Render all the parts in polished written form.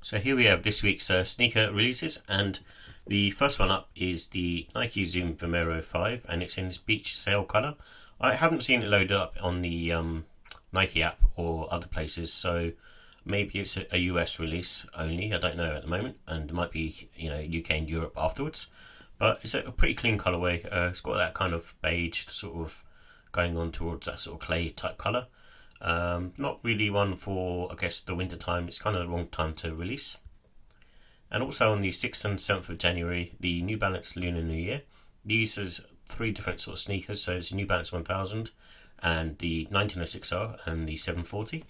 So here we have this week's sneaker releases, and the first one up is the Nike Zoom Vomero 5, and it's in this beach sail colour. I haven't seen it loaded up on the Nike app or other places, so maybe it's a US release only. I don't know at the moment, and it might be UK and Europe afterwards. But it's a pretty clean colourway. It's got that kind of beige sort of going on towards that sort of clay type colour. Not really one for, I guess, the winter time. It's kind of the wrong time to release. And also on the 6th and 7th of January, the New Balance Lunar New Year. These is three different sort of sneakers. So it's New Balance 1000 and the 1906R and the 740.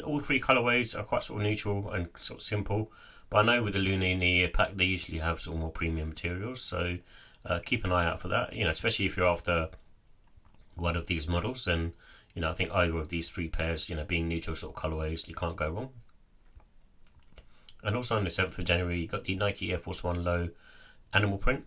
All three colorways are quite sort of neutral and sort of simple. But I know with the Lunar New Year pack, they usually have sort of more premium materials. So keep an eye out for that. Especially if you're after one of these models, then I think either of these three pairs, being neutral sort of colorways, you can't go wrong. And also on the 7th of January, you got the Nike Air Force 1 Low animal print.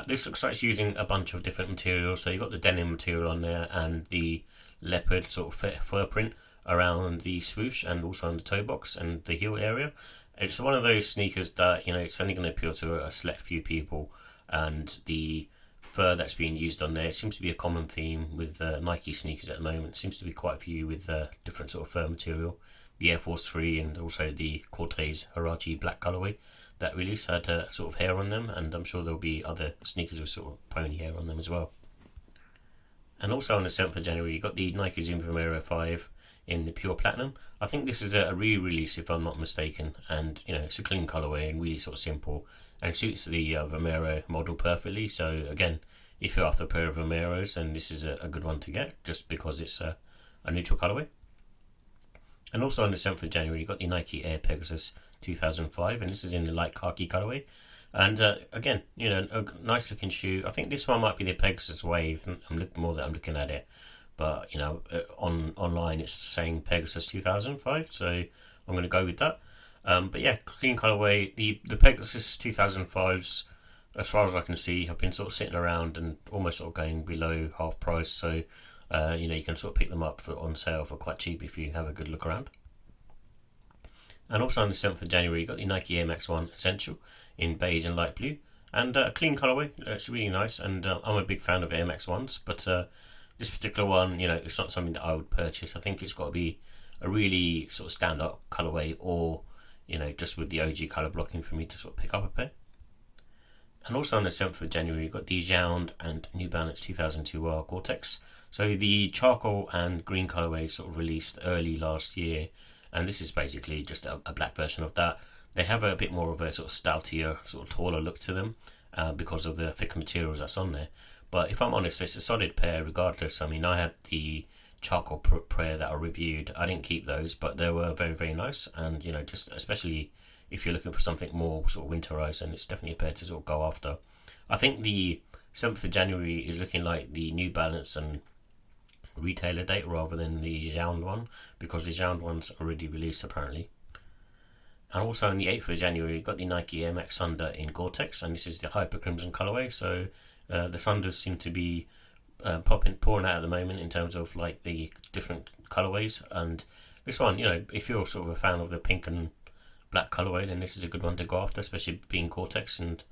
This looks like it's using a bunch of different materials. So you've got the denim material on there and the leopard sort of fur print around the swoosh and also on the toe box and the heel area. It's one of those sneakers that, it's only going to appeal to a select few people, and the fur that's being used on there, it seems to be a common theme with Nike sneakers at the moment. It seems to be quite a few with different sort of fur material. The Air Force 3 and also the Cortez Huarache black colorway that release had sort of hair on them, and I'm sure there'll be other sneakers with sort of pony hair on them as well. And also on the 7th of January, you got the Nike Zoom Vomero 5 in the pure platinum. I think this is a re-release if I'm not mistaken, and it's a clean colorway and really sort of simple and suits the Vomero model perfectly. So again, if you're after a pair of Vomeros, then this is a good one to get, just because it's a neutral colorway. And also on the 7th of January, you got the Nike Air Pegasus 2005, and this is in the light khaki colorway. And again, a nice looking shoe. I think this one might be the Pegasus Wave. I'm looking at it, but online it's saying Pegasus 2005, so I'm going to go with that. But yeah, clean colorway. The Pegasus 2005s, as far as I can see, have been sort of sitting around and almost sort of going below half price. So you can sort of pick them up on sale for quite cheap if you have a good look around. And also on the 7th of January, you got the Nike Air Max 1 Essential in beige and light blue, and a clean colorway. It's really nice, and I'm a big fan of Air Max 1s, but this particular one, it's not something that I would purchase. I think it's got to be a really sort of stand-up colorway, or just with the OG color blocking for me to sort of pick up a pair. And also on the 7th of January, you've got the Jound and New Balance 2002R Gore-Tex. So the charcoal and green colorway sort of released early last year, and this is basically just a black version of that. They have a bit more of a sort of stoutier, sort of taller look to them because of the thicker materials that's on there. But if I'm honest, it's a solid pair regardless. I mean, I had the charcoal pair that I reviewed. I didn't keep those, but they were very, very nice. And, just especially if you're looking for something more sort of winterized, then it's definitely a pair to sort of go after. I think the 7th of January is looking like the New Balance and retailer date rather than the Jound one, because the Jound one's already released apparently. And also on the 8th of January, you've got the Nike Air Max Sunder in Gore-Tex, and this is the Hyper Crimson colorway. So the Sunders seem to be pouring out at the moment in terms of like the different colorways. And this one, if you're sort of a fan of the pink and black colorway, then this is a good one to go after, especially being Gore-Tex and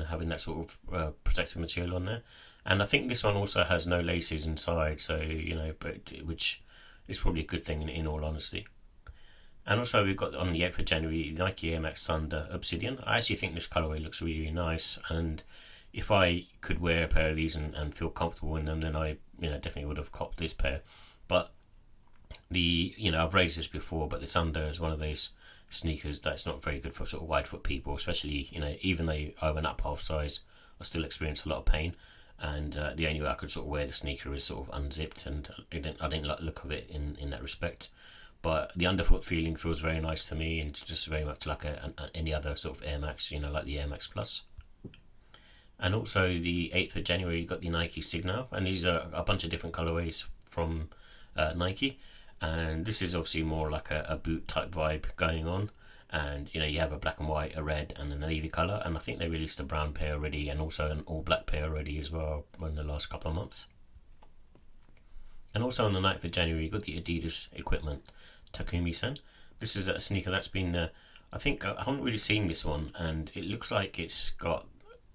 having that sort of protective material on there. And I think this one also has no laces inside, so which is probably a good thing in all honesty. And also we've got on the 8th of January the Nike Air Max Thunder Obsidian. I actually think this colorway looks really, really nice, and if I could wear a pair of these and feel comfortable in them, then I definitely would have copped this pair. But I've raised this before, but the Sunder is one of those sneakers that's not very good for sort of wide foot people, especially even though I went up half size, I still experience a lot of pain. And the only way I could sort of wear the sneaker is sort of unzipped, and I didn't like the look of it in that respect. But the underfoot feeling feels very nice to me, and just very much like any other sort of Air Max, like the Air Max Plus. And also the 8th of January, you got the Nike Signal, and these are a bunch of different colorways from Nike. And this is obviously more like a boot type vibe going on. And you have a black and white, a red, and a navy color. And I think they released a brown pair already, and also an all black pair already as well in the last couple of months. And also on the 9th of January, you got the Adidas Equipment Takumi Sen. This is a sneaker that's been I think I haven't really seen this one, and it looks like it's got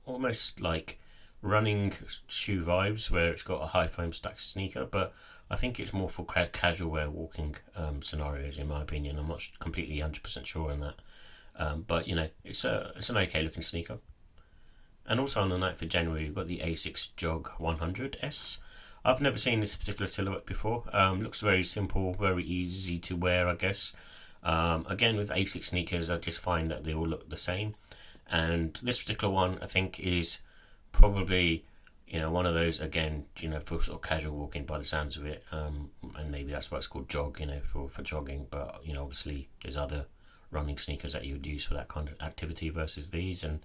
almost like running shoe vibes, where it's got a high foam stack sneaker, but I think it's more for casual wear walking scenarios, in my opinion. I'm not completely 100% sure on that, but it's an okay looking sneaker. And also on the 9th of January, you've got the Asics Jog 100S. I've never seen this particular silhouette before. Looks very simple, very easy to wear, I guess. Again, with Asics sneakers, I just find that they all look the same. And this particular one, I think, is probably one of those, again, for sort of casual walking by the sounds of it. And maybe that's why it's called jog, for jogging. But obviously, there's other running sneakers that you would use for that kind of activity versus these. And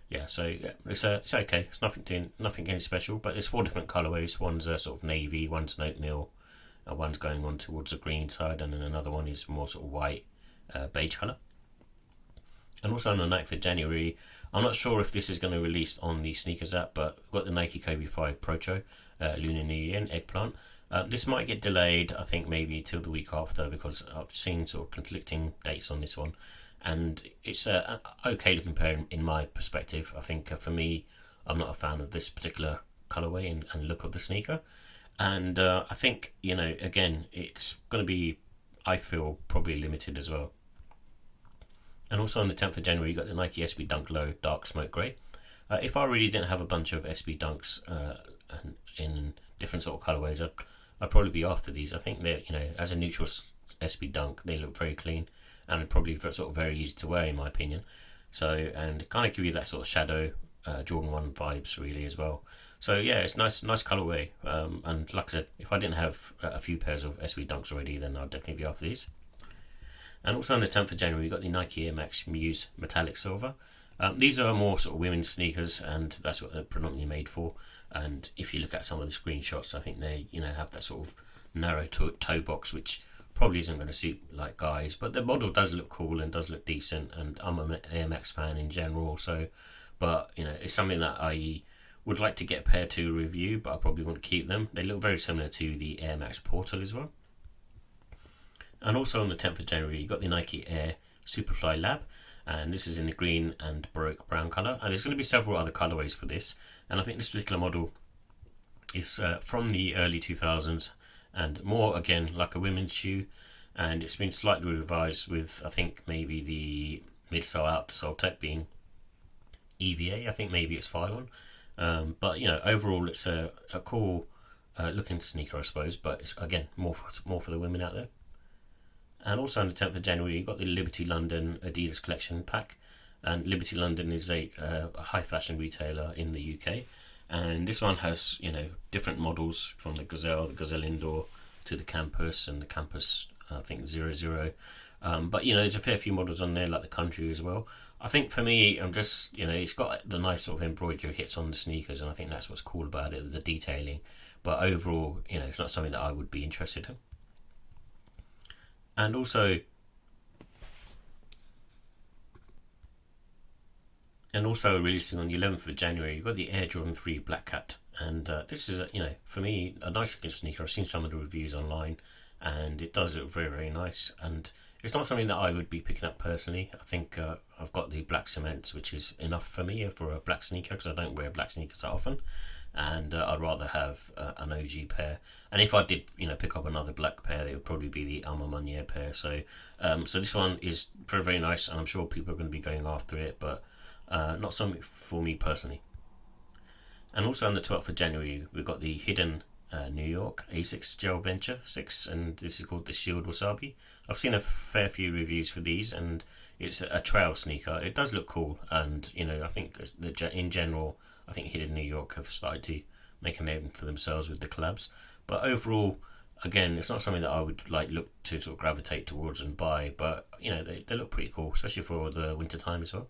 yeah, so yeah, it's okay. It's nothing again special, but there's 4 different colorways. One's a sort of navy, one's an oatmeal, one's going on towards the green side, and then another one is more sort of white, beige color. And also on the 9th of January, I'm not sure if this is going to release on the sneakers app, but we've got the Nike Kobe 5 Procho Lunar New Year in Eggplant. This might get delayed, I think maybe till the week after, because I've seen sort of conflicting dates on this one. And it's an okay looking pair in my perspective. I think for me, I'm not a fan of this particular colorway and look of the sneaker. And I think, again, it's going to be, I feel, probably limited as well. And also on the 10th of January, you got the Nike SB Dunk Low Dark Smoke Grey. If I really didn't have a bunch of SB Dunks in different sort of colorways, I'd probably be after these. I think they're, as a neutral SB Dunk, they look very clean and probably sort of very easy to wear, in my opinion. So, and kind of give you that sort of shadow Jordan 1 vibes really as well. So yeah, it's nice colorway. And like I said, if I didn't have a few pairs of SB Dunks already, then I'd definitely be after these. And also on the 10th of January, you got the Nike Air Max Muse Metallic Silver. These are more sort of women's sneakers, and that's what they're predominantly made for. And if you look at some of the screenshots, I think they, have that sort of narrow toe box, which probably isn't going to suit like guys. But the model does look cool and does look decent, and I'm an Air Max fan in general. So, but it's something that I would like to get a pair to review, but I probably want to keep them. They look very similar to the Air Max Portal as well. And also on the 10th of January, you got the Nike Air Superfly Lab, and this is in the green and Baroque brown colour. And there's going to be several other colourways for this, and I think this particular model is from the early 2000s, and more, again, like a women's shoe, and it's been slightly revised with, I think, maybe the midsole outsole tech being EVA. I think maybe it's Phylon. But, overall it's a cool looking sneaker, I suppose, but it's, again, more for the women out there. And also on the 10th of January, you've got the Liberty London Adidas collection pack. And Liberty London is a high fashion retailer in the UK. And this one has, different models from the Gazelle Indoor to the Campus, and the Campus, I think, 00. But, there's a fair few models on there, like the Country as well. I think for me, I'm just, it's got the nice sort of embroidery hits on the sneakers, and I think that's what's cool about it, the detailing. But overall, it's not something that I would be interested in. And also releasing on the 11th of January, you've got the Air Jordan 3 Black Cat. And this is, for me, a nice looking sneaker. I've seen some of the reviews online, and it does look very, very nice. And it's not something that I would be picking up personally. I think I've got the black cements, which is enough for me for a black sneaker, because I don't wear black sneakers that often. And I'd rather have an OG pair. And if I did, pick up another black pair, it would probably be the Alma Meunier pair. So this one is very, very nice, and I'm sure people are going to be going after it, but not something for me personally. And also on the 12th of January, we've got the Hidden New York Asics Gel Venture 6, and this is called the Shield Wasabi. I've seen a fair few reviews for these, and it's a trail sneaker. It does look cool, and I think in general, I think Hidden New York have started to make a name for themselves with the collabs. But overall, again, it's not something that I would look to sort of gravitate towards and buy. But they look pretty cool, especially for the winter time as well.